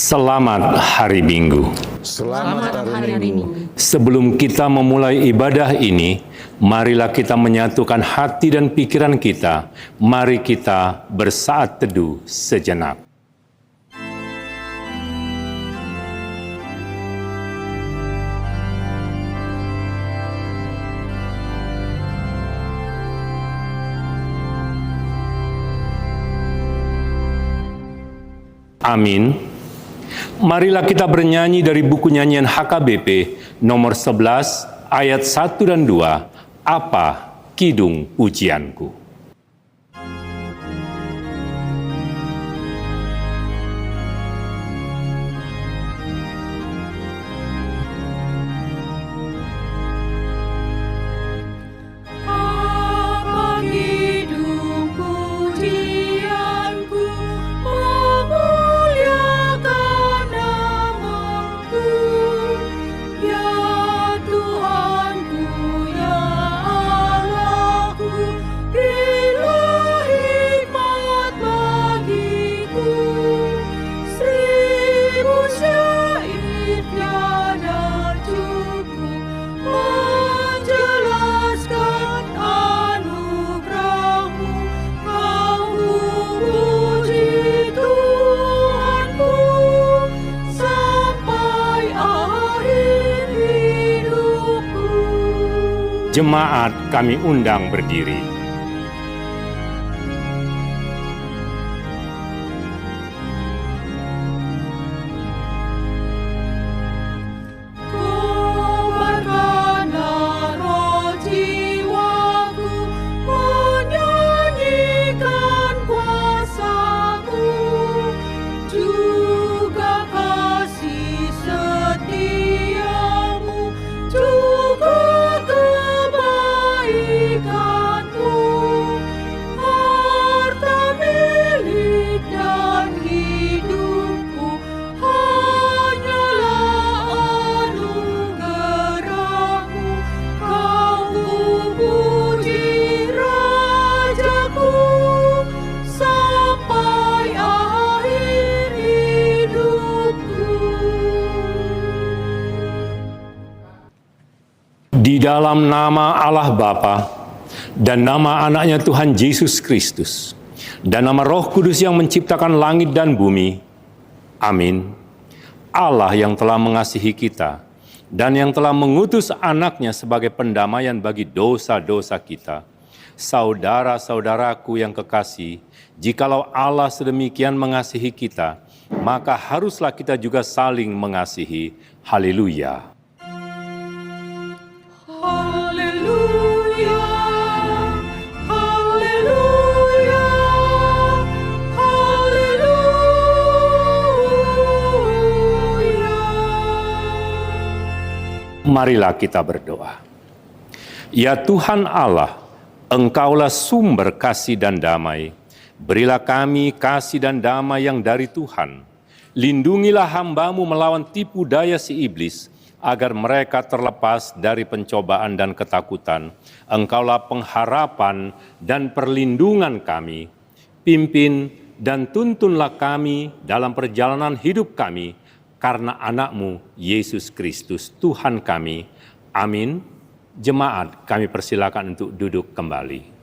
Selamat hari Minggu. Selamat hari Minggu. Sebelum kita memulai ibadah ini, marilah kita menyatukan hati dan pikiran kita. Mari kita bersaat teduh sejenak. Amin. Marilah kita bernyanyi dari buku nyanyian HKBP nomor 11 ayat 1 dan 2. Apa kidung pujianku? Jemaat kami undang berdiri. Di dalam nama Allah Bapa dan nama anaknya Tuhan Yesus Kristus dan nama Roh Kudus yang menciptakan langit dan bumi. Amin. Allah yang telah mengasihi kita dan yang telah mengutus anaknya sebagai pendamaian bagi dosa-dosa kita. Saudara-saudaraku yang kekasih, jikalau Allah sedemikian mengasihi kita, maka haruslah kita juga saling mengasihi. Haleluya. Marilah kita berdoa. Ya Tuhan Allah, Engkaulah sumber kasih dan damai. Berilah kami kasih dan damai yang dari Tuhan. Lindungilah hamba-Mu melawan tipu daya si iblis, agar mereka terlepas dari pencobaan dan ketakutan. Engkaulah pengharapan dan perlindungan kami. Pimpin dan tuntunlah kami dalam perjalanan hidup kami, karena anak-Mu, Yesus Kristus, Tuhan kami. Amin. Jemaat, kami persilakan untuk duduk kembali.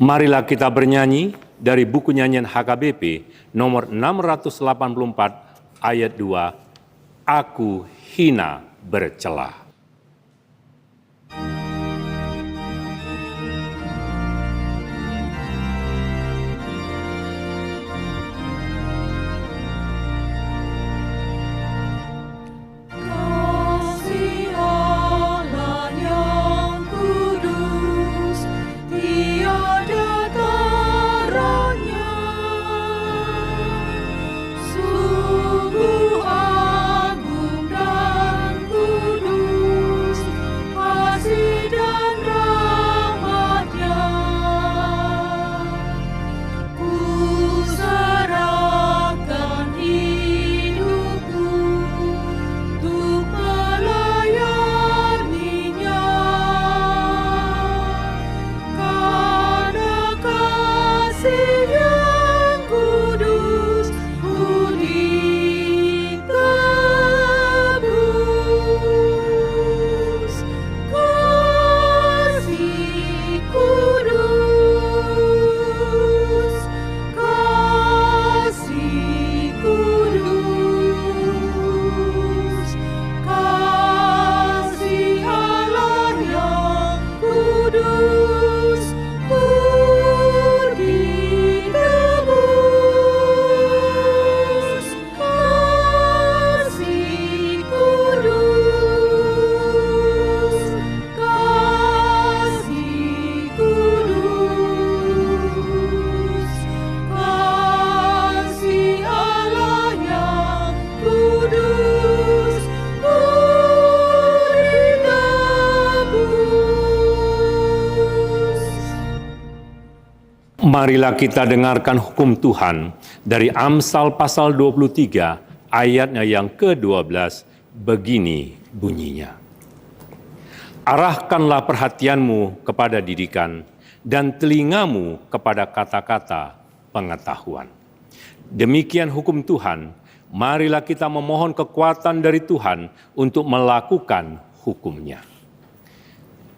Marilah kita bernyanyi dari buku nyanyian HKBP nomor 684 ayat 2, Aku hina bercela. Marilah kita dengarkan hukum Tuhan dari Amsal pasal 23 ayatnya yang ke-12, begini bunyinya. Arahkanlah perhatianmu kepada didikan dan telingamu kepada kata-kata pengetahuan. Demikian hukum Tuhan, marilah kita memohon kekuatan dari Tuhan untuk melakukan hukum-Nya.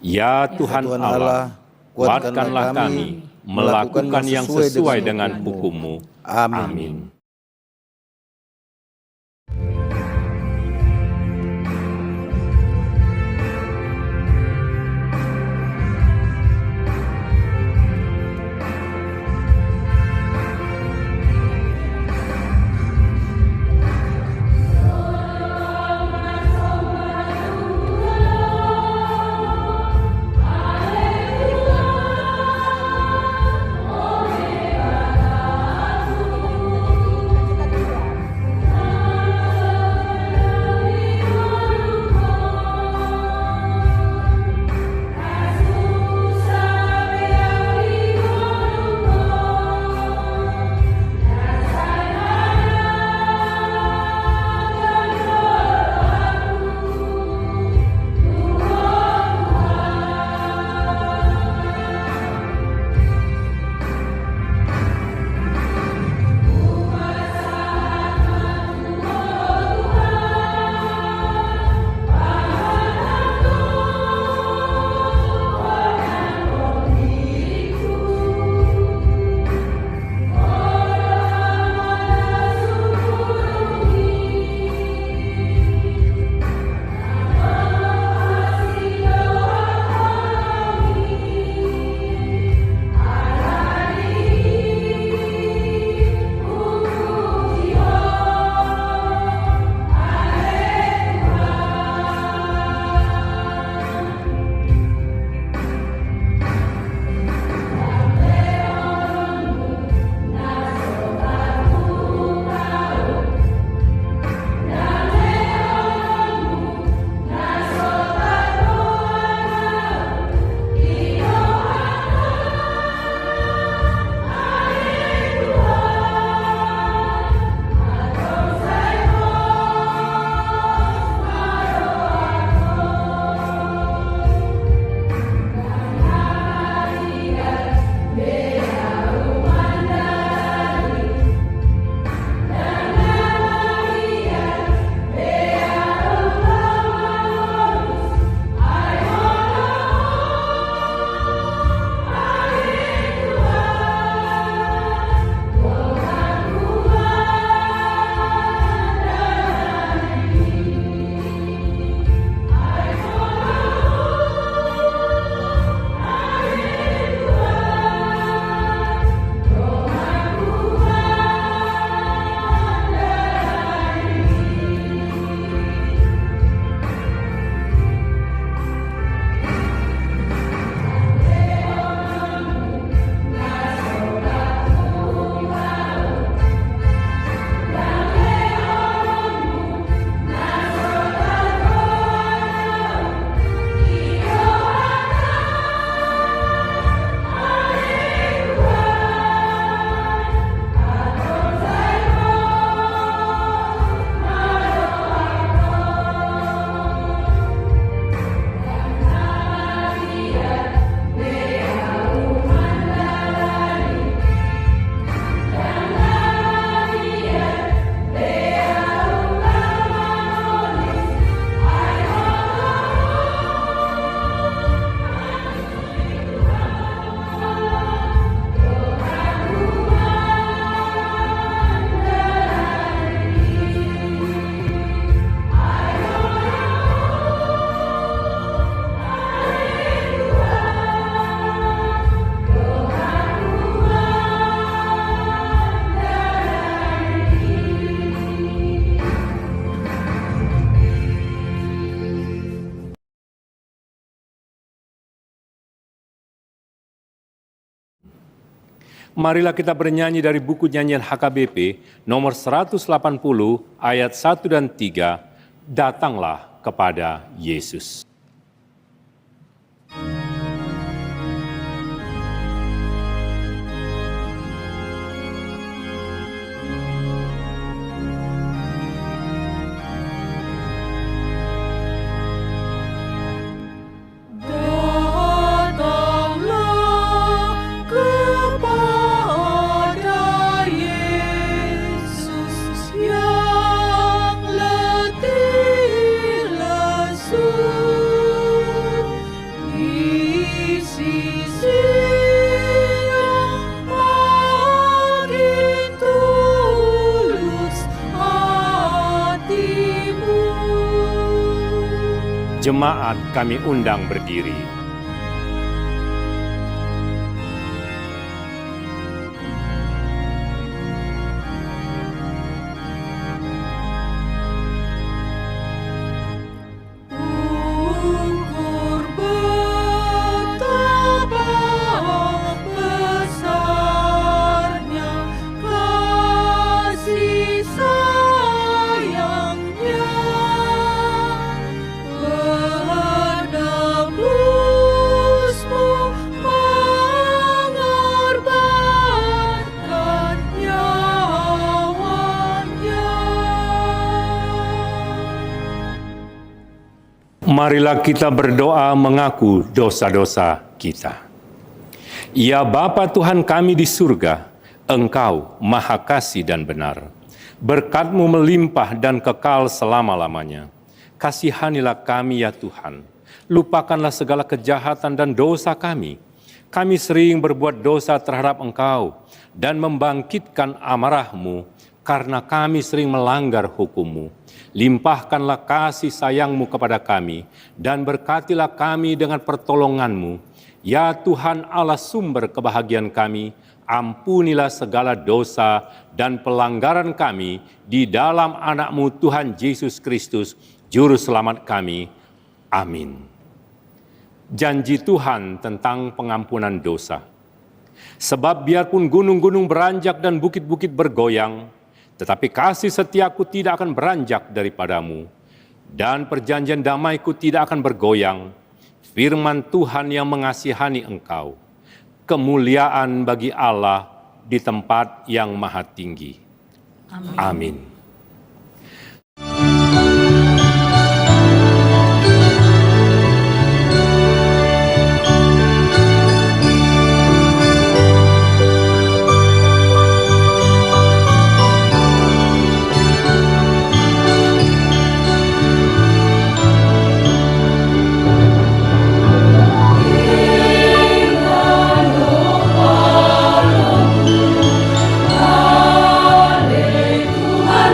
Ya Tuhan Allah, kuatkanlah kami melakukan yang sesuai dengan hukum-Mu. Amin. Marilah kita bernyanyi dari buku nyanyian HKBP nomor 180 ayat 1 dan 3, Datanglah kepada Yesus. Jemaat kami undang berdiri. Marilah kita berdoa mengaku dosa-dosa kita. Ya Bapa Tuhan kami di surga, Engkau Maha Kasih dan benar. Berkat-Mu melimpah dan kekal selama-lamanya. Kasihanilah kami ya Tuhan. Lupakanlah segala kejahatan dan dosa kami. Kami sering berbuat dosa terhadap Engkau dan membangkitkan amarah-Mu karena kami sering melanggar hukum-Mu. Limpahkanlah kasih sayang-Mu kepada kami, dan berkatilah kami dengan pertolongan-Mu. Ya Tuhan Allah sumber kebahagiaan kami, ampunilah segala dosa dan pelanggaran kami di dalam anak-Mu Tuhan Yesus Kristus, Juru Selamat kami. Amin. Janji Tuhan tentang pengampunan dosa. Sebab biarpun gunung-gunung beranjak dan bukit-bukit bergoyang, tetapi kasih setiaku tidak akan beranjak daripadamu, dan perjanjian damaiku tidak akan bergoyang. Firman Tuhan yang mengasihani engkau. Kemuliaan bagi Allah di tempat yang maha tinggi. Amin. Amin. Tuhan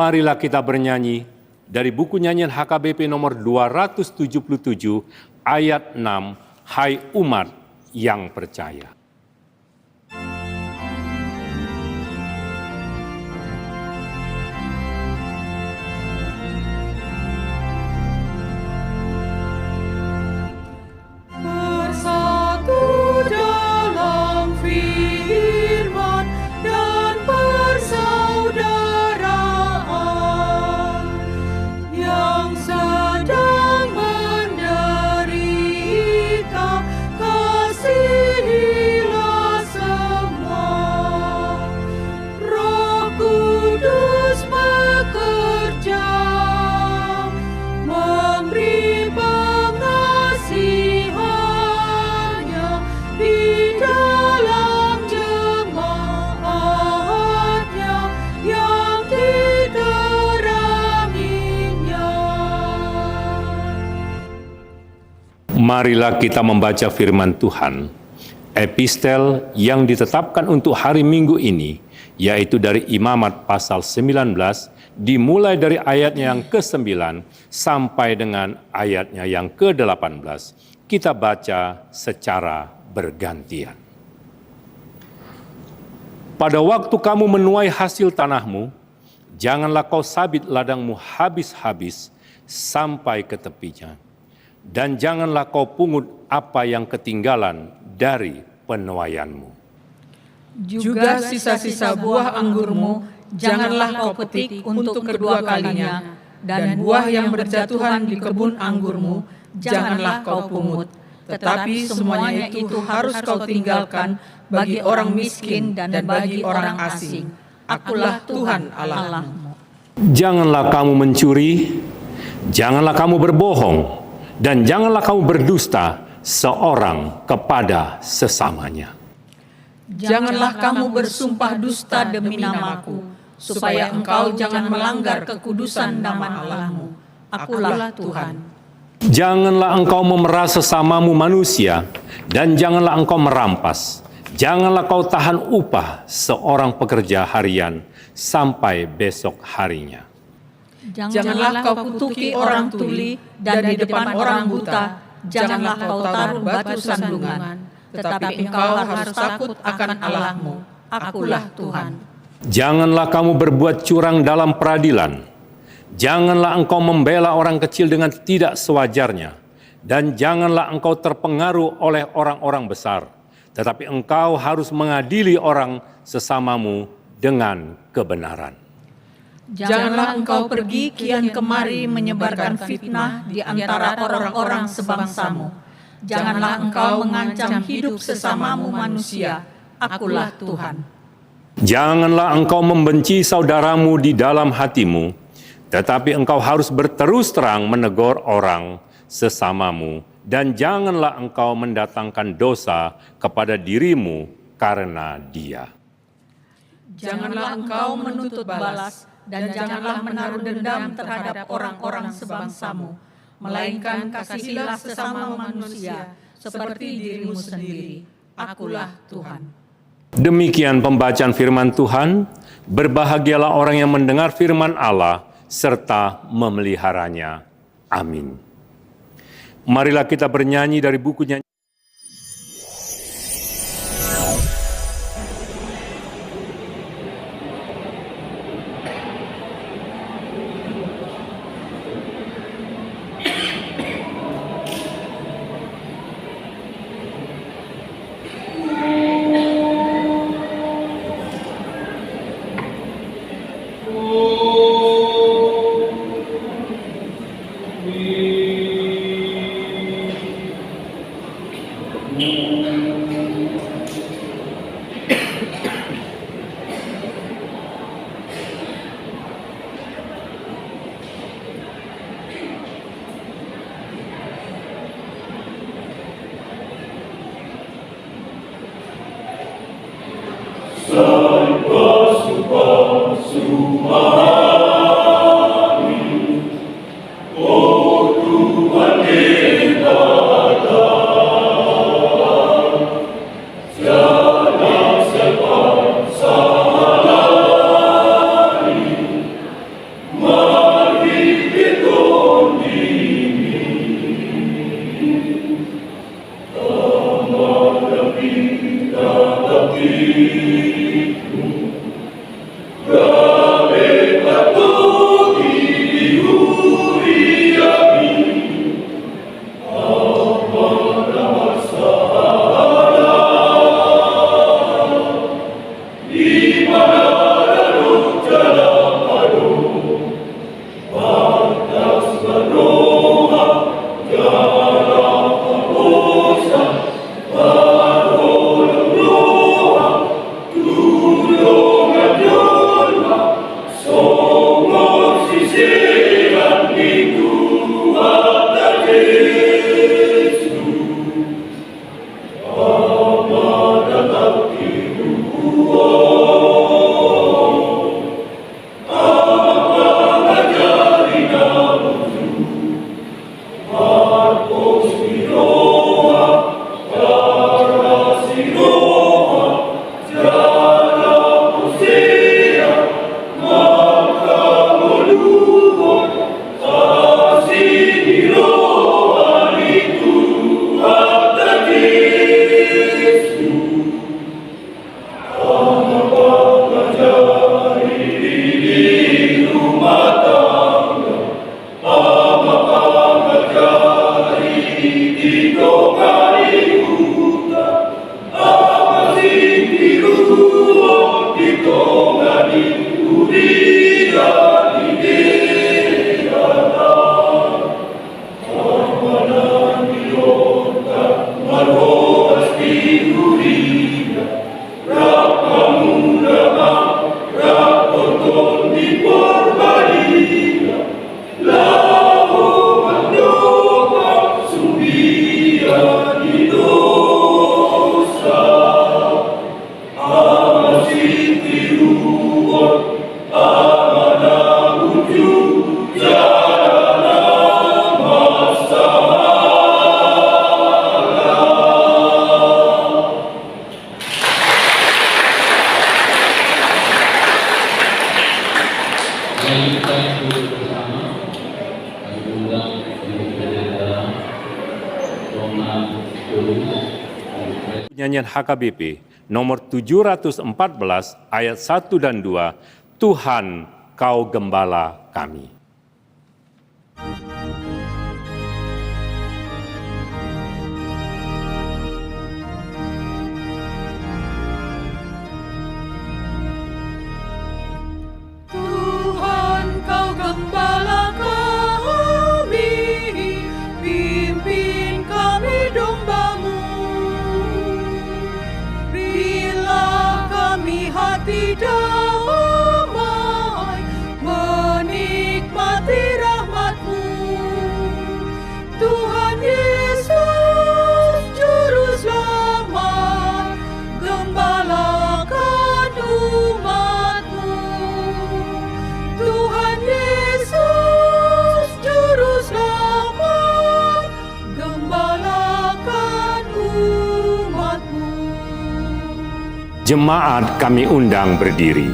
Marilah kita bernyanyi dari buku nyanyian HKBP nomor 277 ayat 6, Hai umat yang percaya. Marilah kita membaca firman Tuhan, epistel yang ditetapkan untuk hari Minggu ini, yaitu dari Imamat pasal 19, dimulai dari ayatnya yang ke-9 sampai dengan ayatnya yang ke-18. Kita baca secara bergantian. Pada waktu kamu menuai hasil tanahmu, janganlah kau sabit ladangmu habis-habis sampai ke tepinya. Dan janganlah kau pungut apa yang ketinggalan dari penuaianmu. Juga sisa-sisa buah anggurmu, janganlah kau petik untuk kedua kalinya, dan buah yang berjatuhan di kebun anggurmu, janganlah kau pungut. Tetapi semuanya itu harus kau tinggalkan bagi orang miskin dan bagi orang asing. Akulah Tuhan Allahmu. Janganlah kamu mencuri, janganlah kamu berbohong, dan janganlah kamu berdusta seorang kepada sesamanya. Janganlah kamu bersumpah dusta demi namaku, supaya engkau jangan melanggar kekudusan nama Allahmu. Akulah Tuhan. Janganlah engkau memerah sesamamu manusia, dan janganlah engkau merampas. Janganlah kau tahan upah seorang pekerja harian sampai besok harinya. Janganlah kau kutuki orang tuli, dan di depan orang buta, janganlah kau taruh batu sandungan. Tetapi engkau harus takut akan Allahmu. Akulah Tuhan. Janganlah kamu berbuat curang dalam peradilan. Janganlah engkau membela orang kecil dengan tidak sewajarnya. Dan janganlah engkau terpengaruh oleh orang-orang besar. Tetapi engkau harus mengadili orang sesamamu dengan kebenaran. Janganlah engkau pergi kian kemari menyebarkan fitnah di antara orang-orang sebangsamu. Janganlah engkau mengancam hidup sesamamu manusia. Akulah Tuhan. Janganlah engkau membenci saudaramu di dalam hatimu, tetapi engkau harus berterus terang menegur orang sesamamu, dan janganlah engkau mendatangkan dosa kepada dirimu karena dia. Janganlah engkau menuntut balas, dan janganlah menaruh dendam terhadap orang-orang sebangsamu, melainkan kasihilah sesama manusia seperti dirimu sendiri. Akulah Tuhan. Demikian pembacaan firman Tuhan. Berbahagialah orang yang mendengar firman Allah serta memeliharanya. Amin. Marilah kita bernyanyi dari buku nyanyi. Nyanyian HKBP nomor 714 ayat 1 dan 2, Tuhan Kau Gembala kami. Tuhan Kau Gembala kami, pimpin kami domba-Mu. Berilah kami hati damai, menikmati rahmat-Mu. Tuhan Yesus, Juru Selamat, gembalakan umat-Mu. Tuhan Yesus, Juru Selamat, gembalakan umat-Mu. Jemaat kami undang berdiri.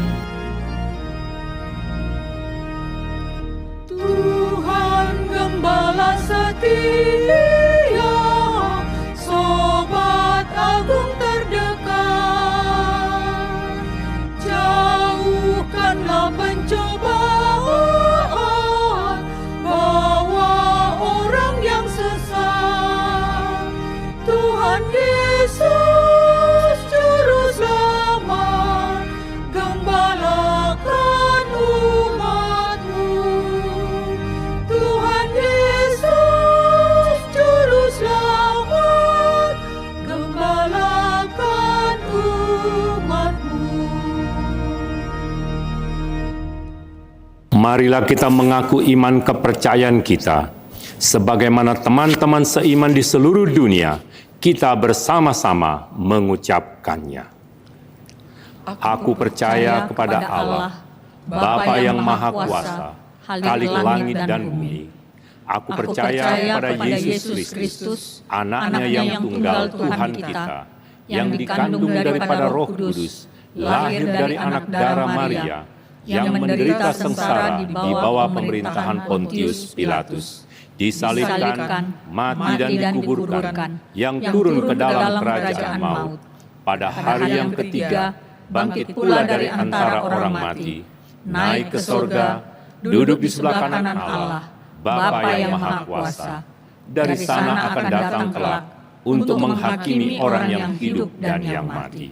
Tuhan Gembala setia, Sobat Agung terdekat, jauhkanlah pencobaan, bawa orang yang sesat. Tuhan Yesus, Juru Selamat, gembalakan umat-Mu. Tuhan Yesus, Juru Selamat, gembalakan umat-Mu. Marilah kita mengaku iman kepercayaan kita. Sebagaimana teman-teman seiman di seluruh dunia, kita bersama-sama mengucapkannya. Aku percaya kepada Allah, Bapa yang Maha Kuasa, Khalik langit dan bumi. Aku percaya kepada Yesus Kristus, Anaknya yang tunggal Tuhan kita, yang dikandung daripada Roh Kudus, lahir dari anak darah Maria, yang menderita sengsara di bawah pemerintahan Pontius Pilatus, disalibkan, mati dan dikuburkan, yang turun ke dalam kerajaan maut. Pada hari yang ketiga, bangkit pula dari antara orang mati, naik ke sorga, duduk di sebelah kanan Allah, Bapa yang Maha Kuasa. Dari sana akan datang kelak untuk menghakimi orang yang hidup dan yang mati.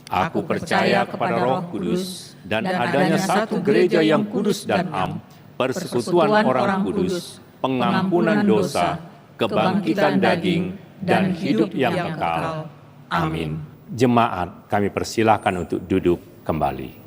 Aku percaya kepada Roh Kudus dan adanya satu gereja yang kudus dan am, persekutuan orang kudus, pengampunan dosa, kebangkitan daging, dan hidup yang kekal. Amin. Jemaat, kami persilahkan untuk duduk kembali.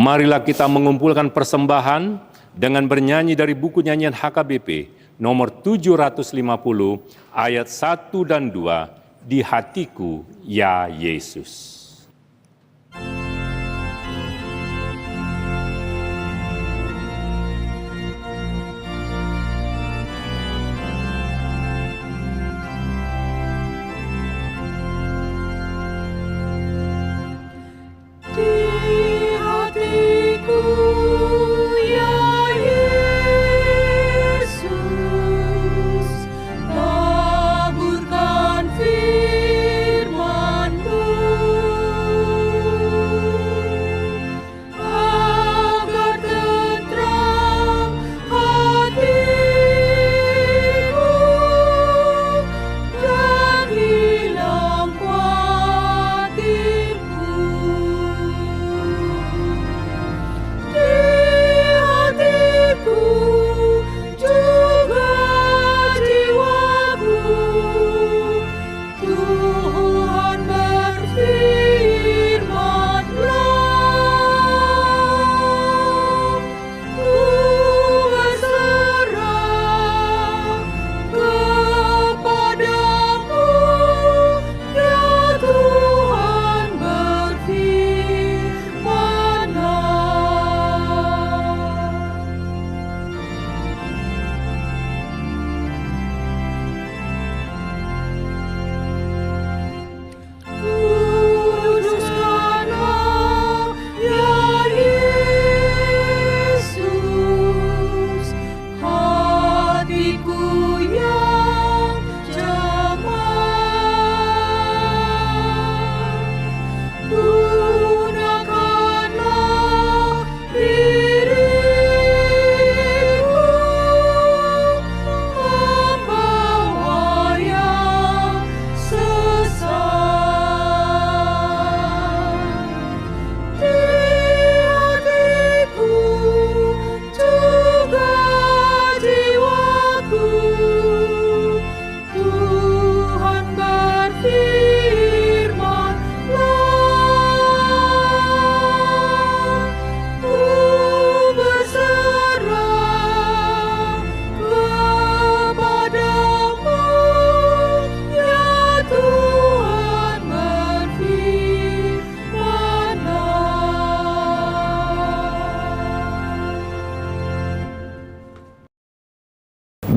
Marilah kita mengumpulkan persembahan dengan bernyanyi dari buku nyanyian HKBP nomor 750 ayat 1 dan 2, Di Hatiku Ya Yesus.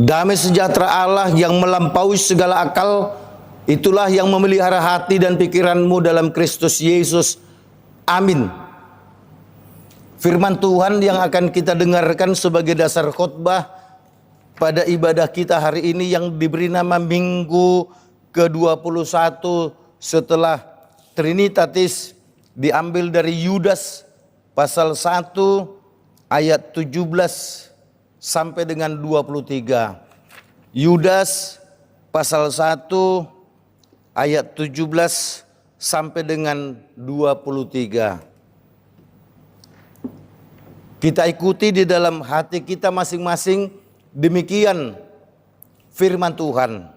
Damai sejahtera Allah yang melampaui segala akal, itulah yang memelihara hati dan pikiranmu dalam Kristus Yesus. Amin. Firman Tuhan yang akan kita dengarkan sebagai dasar khotbah pada ibadah kita hari ini yang diberi nama Minggu ke-21 setelah Trinitatis, diambil dari Yudas pasal 1 ayat 17 sampai dengan 23. Yudas pasal 1 ayat 17 sampai dengan 23. Kita ikuti di dalam hati kita masing-masing, demikian firman Tuhan.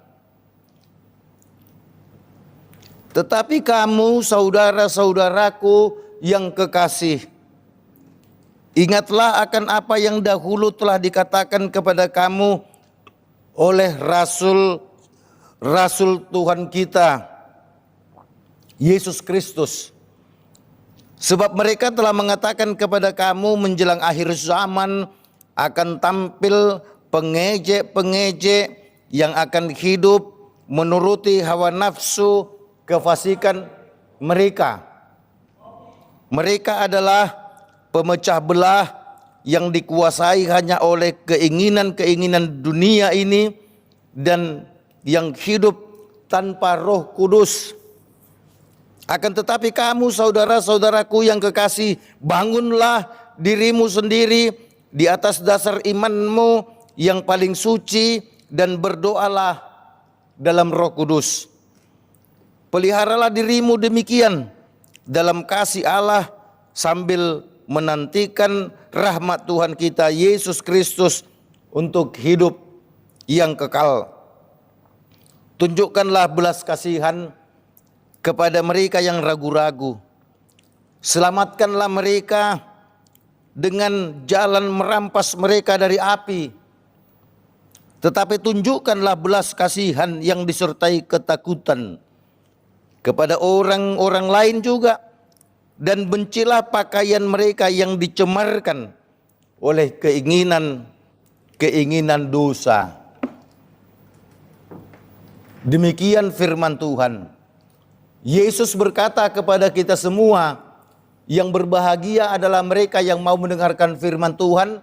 Tetapi kamu saudara-saudaraku yang kekasih, ingatlah akan apa yang dahulu telah dikatakan kepada kamu oleh Rasul Tuhan kita, Yesus Kristus. Sebab mereka telah mengatakan kepada kamu menjelang akhir zaman akan tampil pengejek-pengejek yang akan hidup menuruti hawa nafsu kefasikan mereka. Mereka adalah pemecah belah yang dikuasai hanya oleh keinginan-keinginan dunia ini dan yang hidup tanpa Roh Kudus. Akan tetapi kamu saudara-saudaraku yang kekasih, bangunlah dirimu sendiri di atas dasar imanmu yang paling suci dan berdoalah dalam Roh Kudus. Peliharalah dirimu demikian dalam kasih Allah sambil menantikan rahmat Tuhan kita Yesus Kristus untuk hidup yang kekal. Tunjukkanlah belas kasihan kepada mereka yang ragu-ragu. Selamatkanlah mereka dengan jalan merampas mereka dari api. Tetapi tunjukkanlah belas kasihan yang disertai ketakutan kepada orang-orang lain juga, dan bencilah pakaian mereka yang dicemarkan oleh keinginan dosa. Demikian firman Tuhan. Yesus berkata kepada kita semua, yang berbahagia adalah mereka yang mau mendengarkan firman Tuhan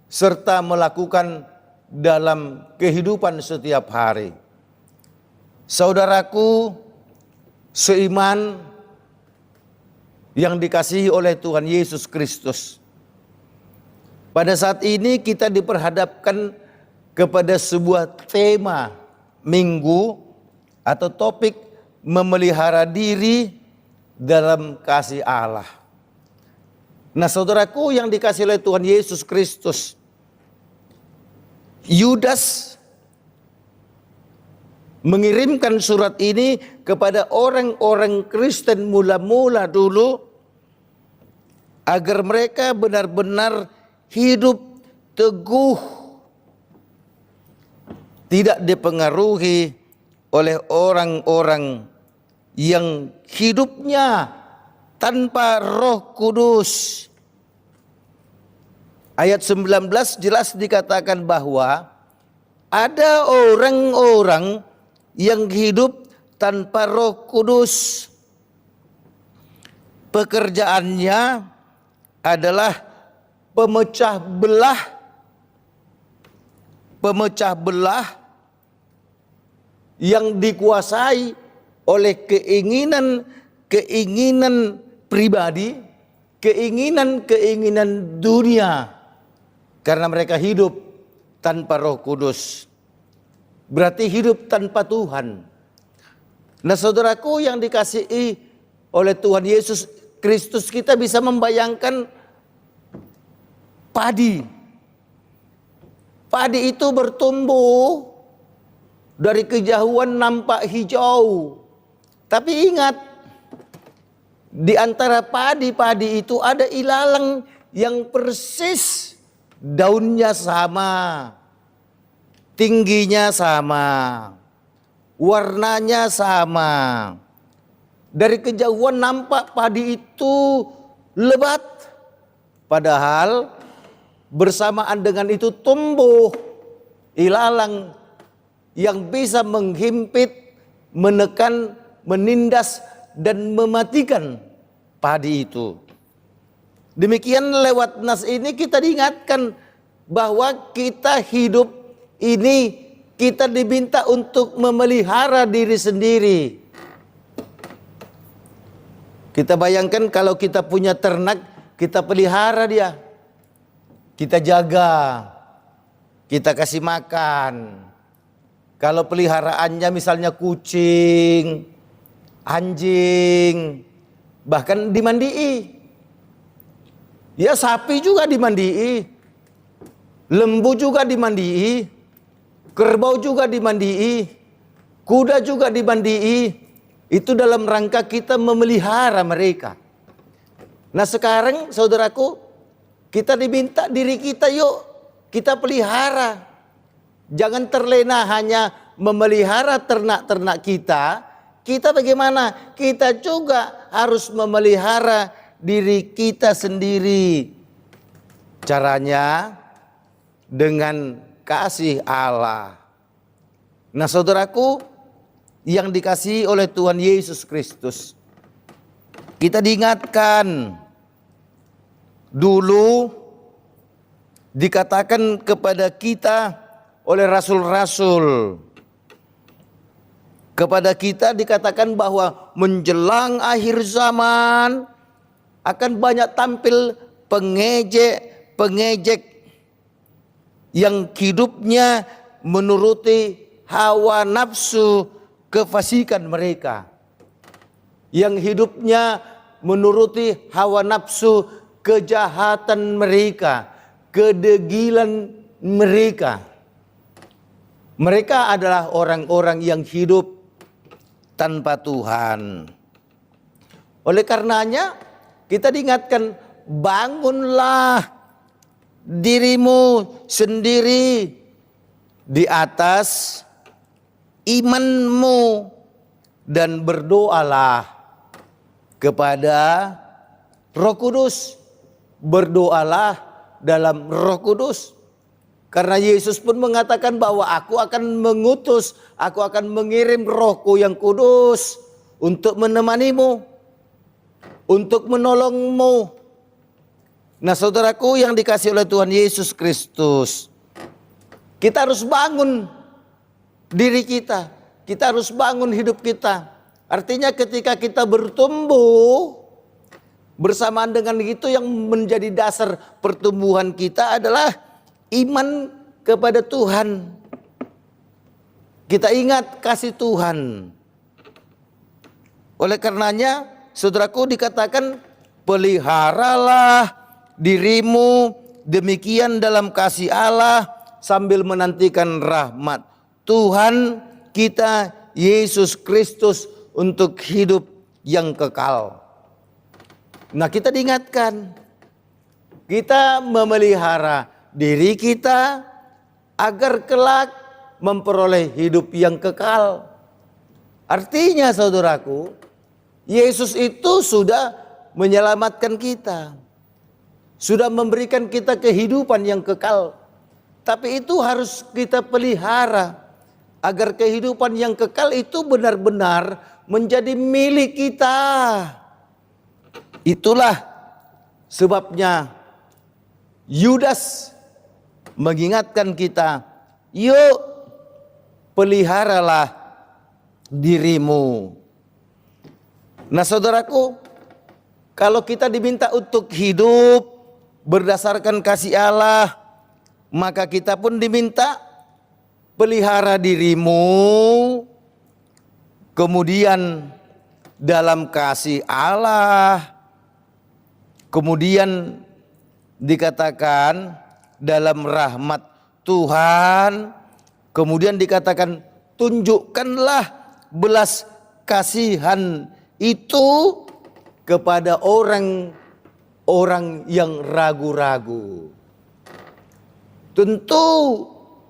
serta melakukan dalam kehidupan setiap hari. Saudaraku seiman yang dikasihi oleh Tuhan Yesus Kristus, pada saat ini kita diperhadapkan kepada sebuah tema minggu atau topik memelihara diri dalam kasih Allah. Nah, saudaraku yang dikasihi oleh Tuhan Yesus Kristus, Yudas mengirimkan surat ini kepada orang-orang Kristen mula-mula dulu agar mereka benar-benar hidup teguh, tidak dipengaruhi oleh orang-orang yang hidupnya tanpa Roh Kudus. Ayat 19 jelas dikatakan bahwa ada orang-orang yang hidup tanpa Roh Kudus. Pekerjaannya adalah pemecah belah yang dikuasai oleh keinginan pribadi, keinginan dunia, karena mereka hidup tanpa Roh Kudus. Berarti hidup tanpa Tuhan. Nah, saudaraku yang dikasihi oleh Tuhan Yesus Kristus, kita bisa membayangkan padi. Padi itu bertumbuh, dari kejauhan nampak hijau. Tapi ingat, di antara padi-padi itu ada ilalang yang persis daunnya sama, tingginya sama, warnanya sama. Dari kejauhan nampak padi itu lebat, padahal bersamaan dengan itu tumbuh ilalang yang bisa menghimpit, menekan, menindas, dan mematikan padi itu. Demikian lewat nas ini kita diingatkan bahwa kita hidup ini, kita diminta untuk memelihara diri sendiri. Kita bayangkan kalau kita punya ternak, kita pelihara dia. Kita jaga, kita kasih makan. Kalau peliharaannya misalnya kucing, anjing, bahkan dimandii. Ya, sapi juga dimandii, lembu juga dimandii, kerbau juga dimandii, kuda juga dimandii. Itu dalam rangka kita memelihara mereka. Nah, sekarang saudaraku, kita diminta diri kita, yuk kita pelihara. Jangan terlena hanya memelihara ternak-ternak kita. Kita bagaimana? Kita juga harus memelihara diri kita sendiri. Caranya dengan kasih Allah. Nah, saudaraku yang dikasihi oleh Tuhan Yesus Kristus, kita diingatkan dulu dikatakan kepada kita oleh rasul-rasul. Kepada kita dikatakan bahwa menjelang akhir zaman akan banyak tampil pengejek yang hidupnya menuruti hawa nafsu kefasikan mereka. Yang hidupnya menuruti hawa nafsu kejahatan mereka, kedegilan mereka. Mereka adalah orang-orang yang hidup tanpa Tuhan. Oleh karenanya kita diingatkan bangunlah dirimu sendiri di atas imanmu dan berdoalah kepada Roh Kudus. Berdoalah dalam Roh Kudus. Karena Yesus pun mengatakan bahwa aku akan mengutus, aku akan mengirim Rohku yang kudus untuk menemanimu, untuk menolongmu. Nah saudaraku yang dikasihi oleh Tuhan Yesus Kristus, kita harus bangun diri kita. Kita harus bangun hidup kita. Artinya ketika kita bertumbuh, bersamaan dengan itu yang menjadi dasar pertumbuhan kita adalah iman kepada Tuhan. Kita ingat kasih Tuhan. Oleh karenanya, saudaraku dikatakan, peliharalah dirimu demikian dalam kasih Allah sambil menantikan rahmat Tuhan kita Yesus Kristus untuk hidup yang kekal. Nah kita diingatkan, kita memelihara diri kita agar kelak memperoleh hidup yang kekal. Artinya saudaraku, Yesus itu sudah menyelamatkan kita. Sudah memberikan kita kehidupan yang kekal. Tapi itu harus kita pelihara. Agar kehidupan yang kekal itu benar-benar menjadi milik kita. Itulah sebabnya Yudas mengingatkan kita, yuk peliharalah dirimu. Nah saudaraku, kalau kita diminta untuk hidup berdasarkan kasih Allah, maka kita pun diminta pelihara dirimu, kemudian dalam kasih Allah, kemudian dikatakan dalam rahmat Tuhan, kemudian dikatakan tunjukkanlah belas kasihan itu kepada orang-orang yang ragu-ragu. Tentu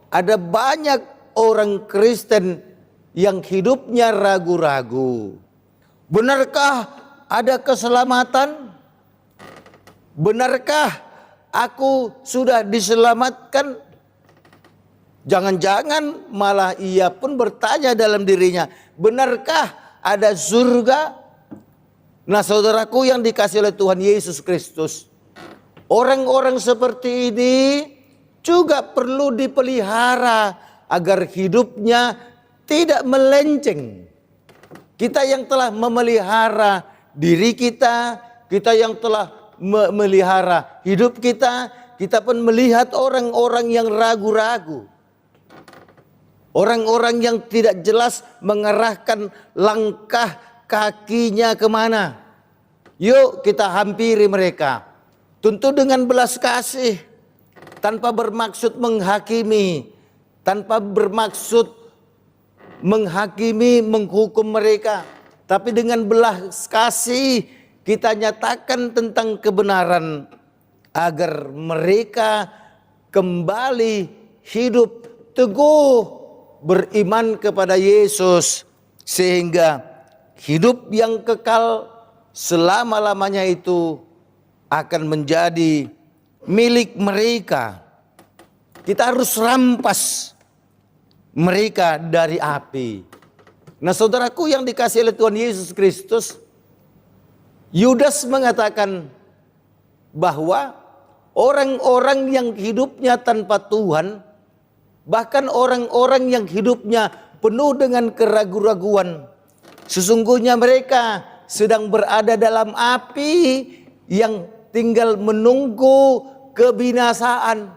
ada banyak orang Kristen yang hidupnya ragu-ragu. Benarkah ada keselamatan? Benarkah aku sudah diselamatkan? Jangan-jangan malah ia pun bertanya dalam dirinya, benarkah ada surga? Nah saudaraku yang dikasihi oleh Tuhan Yesus Kristus, orang-orang seperti ini juga perlu dipelihara agar hidupnya tidak melenceng. Kita yang telah memelihara diri kita, kita yang telah memelihara hidup kita, kita pun melihat orang-orang yang ragu-ragu. Orang-orang yang tidak jelas mengarahkan langkah kakinya kemana. Yuk kita hampiri mereka. Tentu dengan belas kasih. Tanpa bermaksud menghakimi. Tanpa bermaksud menghakimi, menghukum mereka. Tapi dengan belas kasih kita nyatakan tentang kebenaran. Agar mereka kembali hidup teguh. Beriman kepada Yesus. Sehingga hidup yang kekal selama-lamanya itu akan menjadi milik mereka. Kita harus rampas mereka dari api. Nah saudaraku yang dikasihi oleh Tuhan Yesus Kristus, Yudas mengatakan bahwa orang-orang yang hidupnya tanpa Tuhan, bahkan orang-orang yang hidupnya penuh dengan keraguan-raguan, sesungguhnya mereka sedang berada dalam api yang tinggal menunggu kebinasaan.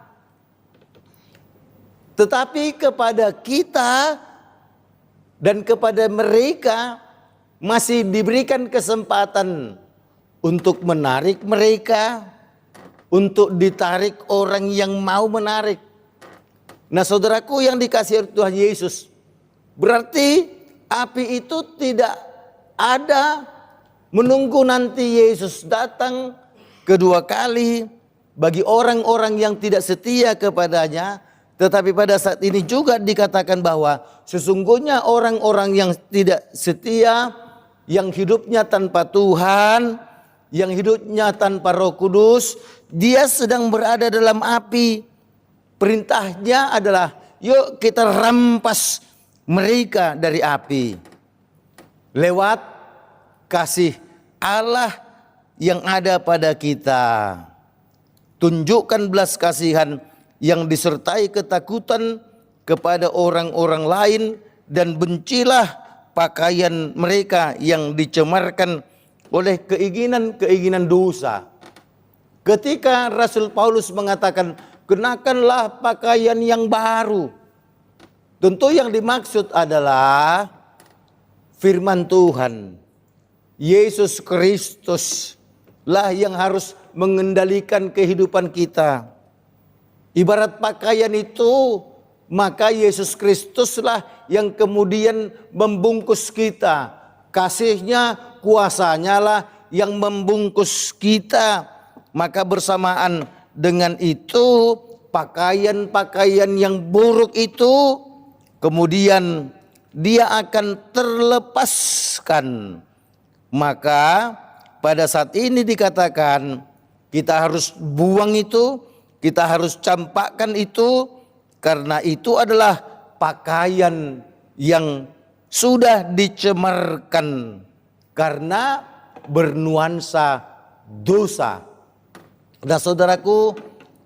Tetapi kepada kita dan kepada mereka masih diberikan kesempatan untuk menarik mereka, untuk ditarik orang yang mau menarik. Nah saudaraku yang dikasihi Tuhan Yesus, berarti api itu tidak ada menunggu nanti Yesus datang kedua kali bagi orang-orang yang tidak setia kepadanya. Tetapi pada saat ini juga dikatakan bahwa sesungguhnya orang-orang yang tidak setia, yang hidupnya tanpa Tuhan, yang hidupnya tanpa Roh Kudus, dia sedang berada dalam api. Perintahnya adalah, yuk kita rampas mereka dari api. Lewat kasih Allah yang ada pada kita. Tunjukkan belas kasihan yang disertai ketakutan kepada orang-orang lain, dan bencilah pakaian mereka yang dicemarkan oleh keinginan-keinginan dosa. Ketika Rasul Paulus mengatakan, kenakanlah pakaian yang baru, tentu yang dimaksud adalah firman Tuhan. Yesus Kristus lah yang harus mengendalikan kehidupan kita. Ibarat pakaian itu, maka Yesus Kristuslah yang kemudian membungkus kita. Kasihnya, kuasanya lah yang membungkus kita. Maka bersamaan dengan itu, pakaian-pakaian yang buruk itu kemudian dia akan terlepaskan. Maka pada saat ini dikatakan kita harus buang itu, kita harus campakkan itu, karena itu adalah pakaian yang sudah dicemarkan karena bernuansa dosa. Nah saudaraku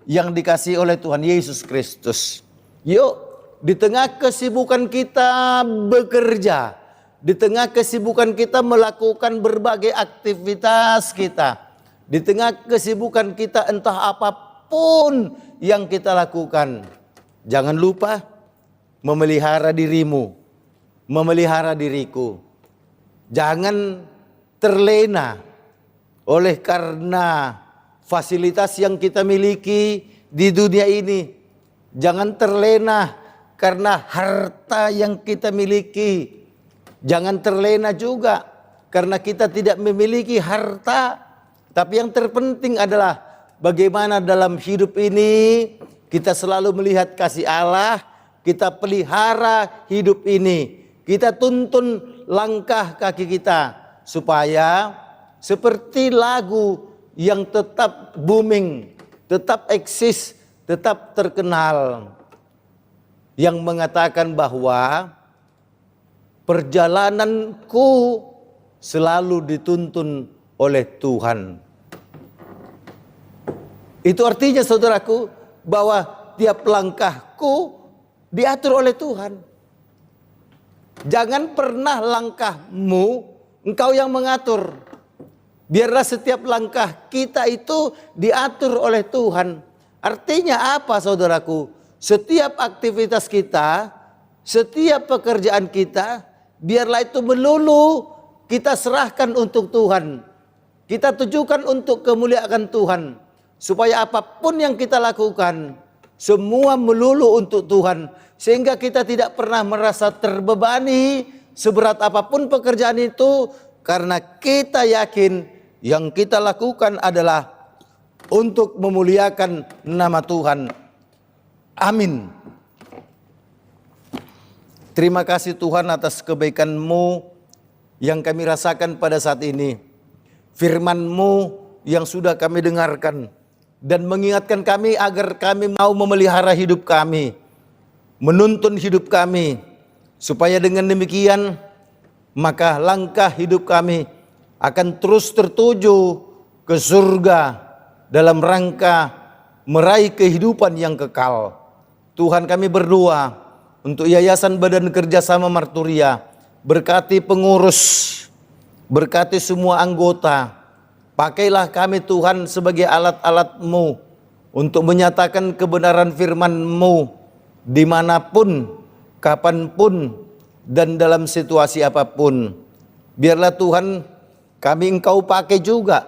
yang dikasihi oleh Tuhan Yesus Kristus, yuk di tengah kesibukan kita bekerja, di tengah kesibukan kita melakukan berbagai aktivitas kita, di tengah kesibukan kita entah apapun yang kita lakukan, jangan lupa memelihara dirimu, memelihara diriku. Jangan terlena oleh karena fasilitas yang kita miliki di dunia ini. Jangan terlena karena harta yang kita miliki. Jangan terlena juga karena kita tidak memiliki harta. Tapi yang terpenting adalah bagaimana dalam hidup ini kita selalu melihat kasih Allah, kita pelihara hidup ini, kita tuntun langkah kaki kita supaya seperti lagu yang tetap booming, tetap eksis, tetap terkenal, yang mengatakan bahwa perjalananku selalu dituntun oleh Tuhan. Itu artinya saudaraku bahwa tiap langkahku diatur oleh Tuhan. Jangan pernah langkahmu engkau yang mengatur. Biarlah setiap langkah kita itu diatur oleh Tuhan. Artinya apa saudaraku? Setiap aktivitas kita, setiap pekerjaan kita, biarlah itu melulu kita serahkan untuk Tuhan. Kita tujukan untuk kemuliaan Tuhan. Supaya apapun yang kita lakukan, semua melulu untuk Tuhan. Sehingga kita tidak pernah merasa terbebani seberat apapun pekerjaan itu. Karena kita yakin yang kita lakukan adalah untuk memuliakan nama Tuhan. Amin. Terima kasih Tuhan atas kebaikan-Mu yang kami rasakan pada saat ini. Firman-Mu yang sudah kami dengarkan. Dan mengingatkan kami agar kami mau memelihara hidup kami, menuntun hidup kami, supaya dengan demikian maka langkah hidup kami akan terus tertuju ke surga dalam rangka meraih kehidupan yang kekal. Tuhan, kami berdoa untuk Yayasan Badan Kerjasama Marturia, berkati pengurus, berkati semua anggota. Pakailah kami Tuhan sebagai alat-alat-Mu untuk menyatakan kebenaran firman-Mu dimanapun, kapanpun, dan dalam situasi apapun. Biarlah Tuhan kami Engkau pakai juga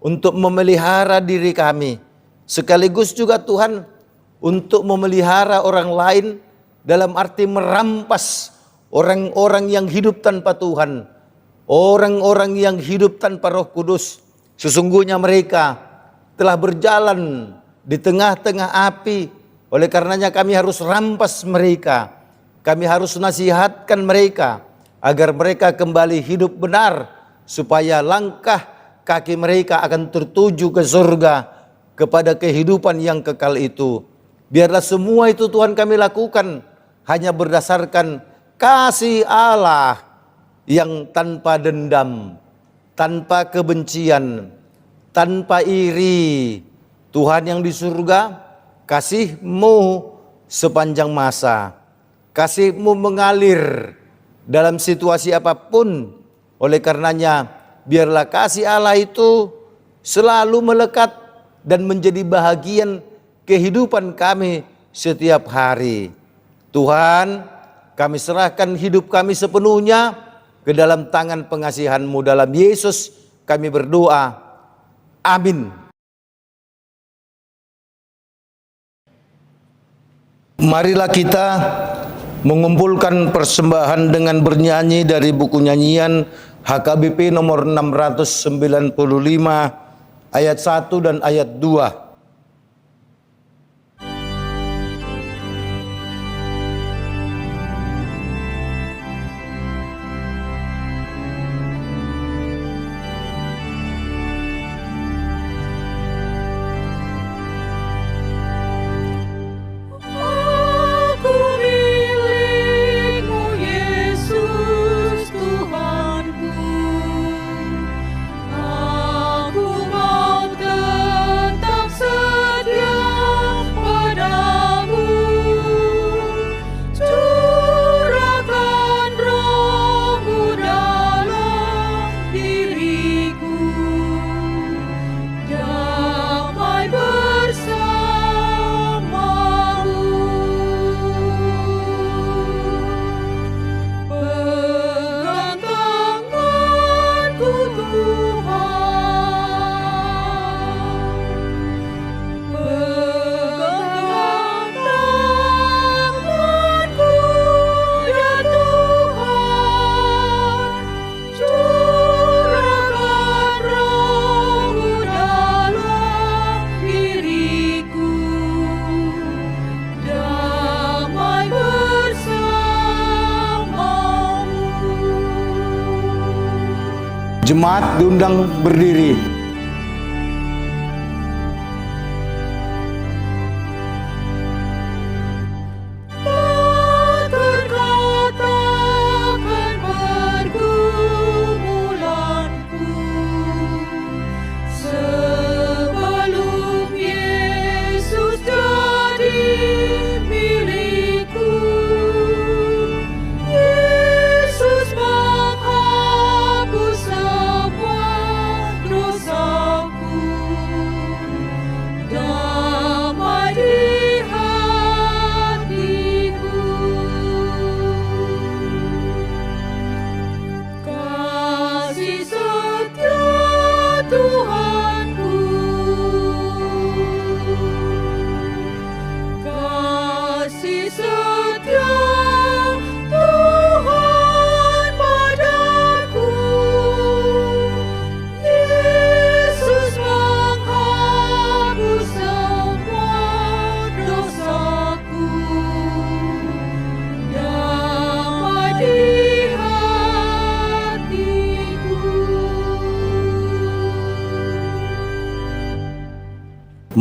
untuk memelihara diri kami. Sekaligus juga Tuhan untuk memelihara orang lain dalam arti merampas orang-orang yang hidup tanpa Tuhan. Orang-orang yang hidup tanpa Roh Kudus. Sesungguhnya mereka telah berjalan di tengah-tengah api. Oleh karenanya kami harus rampas mereka. Kami harus nasihatkan mereka agar mereka kembali hidup benar, supaya langkah kaki mereka akan tertuju ke surga, kepada kehidupan yang kekal itu. Biarlah semua itu Tuhan kami lakukan hanya berdasarkan kasih Allah yang tanpa dendam, tanpa kebencian, tanpa iri. Tuhan yang di surga, kasih-Mu sepanjang masa. Kasih-Mu mengalir dalam situasi apapun. Oleh karenanya, biarlah kasih Allah itu selalu melekat dan menjadi bahagian kehidupan kami setiap hari. Tuhan, kami serahkan hidup kami sepenuhnya ke dalam tangan pengasihan-Mu. Dalam Yesus kami berdoa. Amin. Marilah kita mengumpulkan persembahan dengan bernyanyi dari buku nyanyian HKBP nomor 695 ayat 1 dan ayat 2. Jemaat diundang berdiri.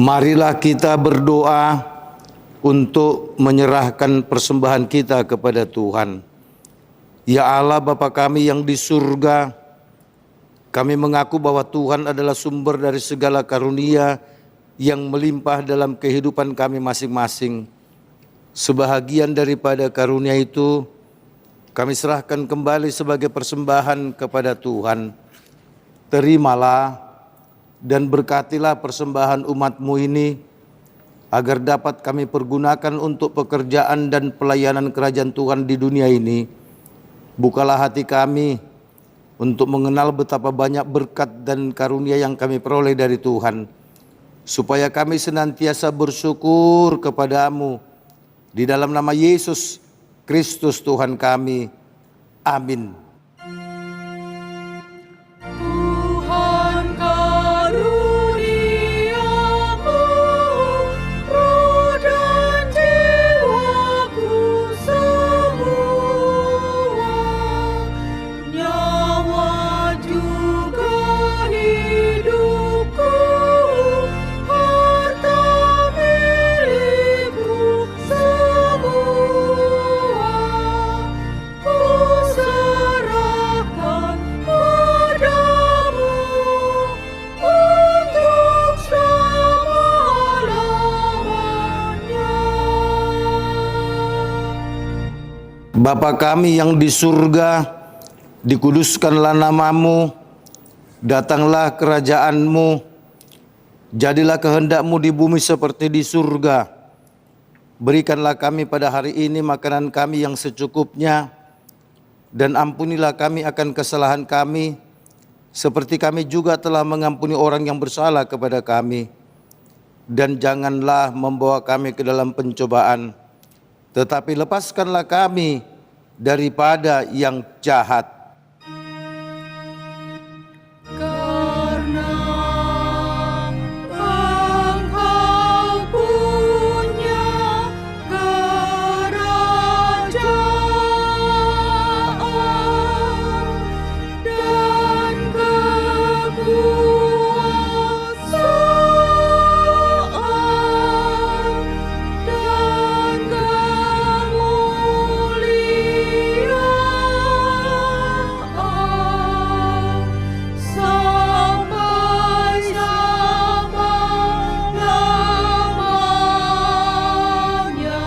Marilah kita berdoa untuk menyerahkan persembahan kita kepada Tuhan. Ya Allah Bapa kami yang di surga, kami mengaku bahwa Tuhan adalah sumber dari segala karunia yang melimpah dalam kehidupan kami masing-masing. Sebahagian daripada karunia itu kami serahkan kembali sebagai persembahan kepada Tuhan. Terimalah dan berkatilah persembahan umat-Mu ini, agar dapat kami pergunakan untuk pekerjaan dan pelayanan kerajaan Tuhan di dunia ini. Bukalah hati kami untuk mengenal betapa banyak berkat dan karunia yang kami peroleh dari Tuhan, supaya kami senantiasa bersyukur kepada-Mu. Di dalam nama Yesus Kristus Tuhan kami. Amin. Tuhan karuniakan Bapa kami yang di surga, dikuduskanlah namamu, datanglah kerajaanmu, jadilah kehendak-Mu di bumi seperti di surga. Berikanlah kami pada hari ini makanan kami yang secukupnya, dan ampunilah kami akan kesalahan kami, seperti kami juga telah mengampuni orang yang bersalah kepada kami. Dan janganlah membawa kami ke dalam pencobaan, tetapi lepaskanlah kami daripada yang jahat. Karena Engkau punya kerajaan dan kekuasaan dan kemuliaan sampai selama-lamanya.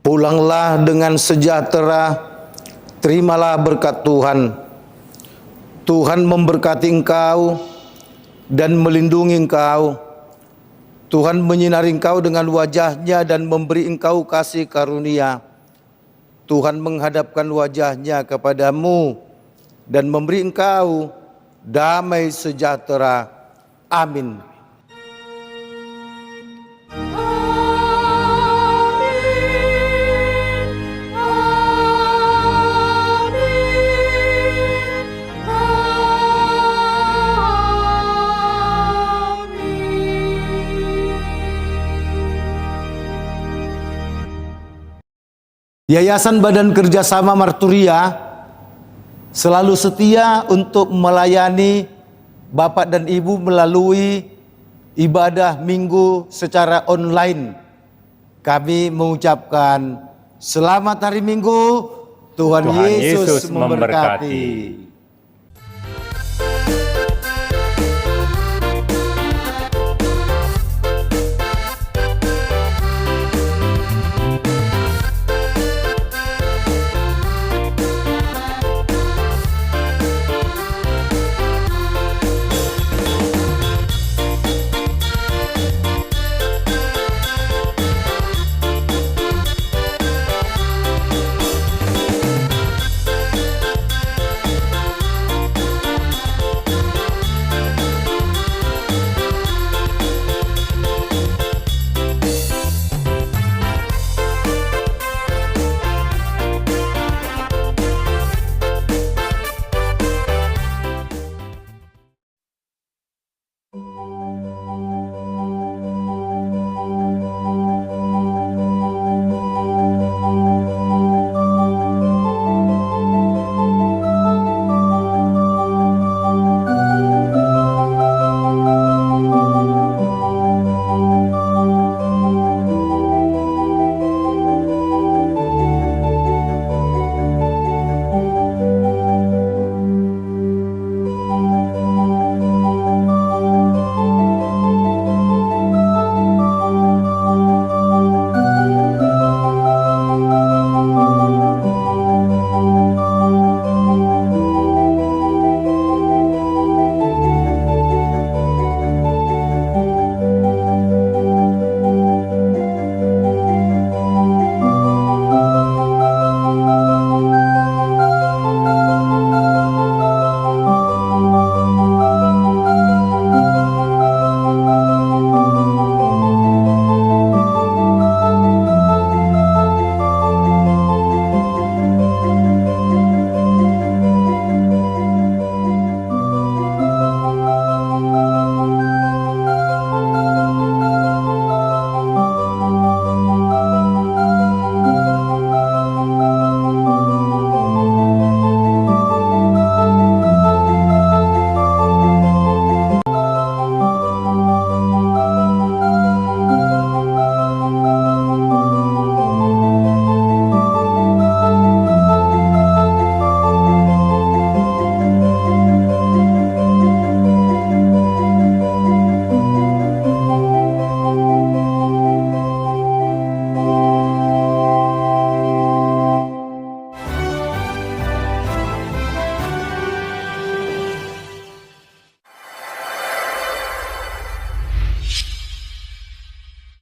Pulanglah dengan sejahtera, terimalah berkat Tuhan. Tuhan memberkati engkau dan melindungi engkau. Tuhan menyinari engkau dengan wajah-Nya dan memberi engkau kasih karunia. Tuhan menghadapkan wajah-Nya kepadamu dan memberi engkau damai sejahtera. Amin. Yayasan Badan Kerjasama Marturia selalu setia untuk melayani Bapak dan Ibu melalui ibadah minggu secara online. Kami mengucapkan selamat hari Minggu, Tuhan Yesus memberkati.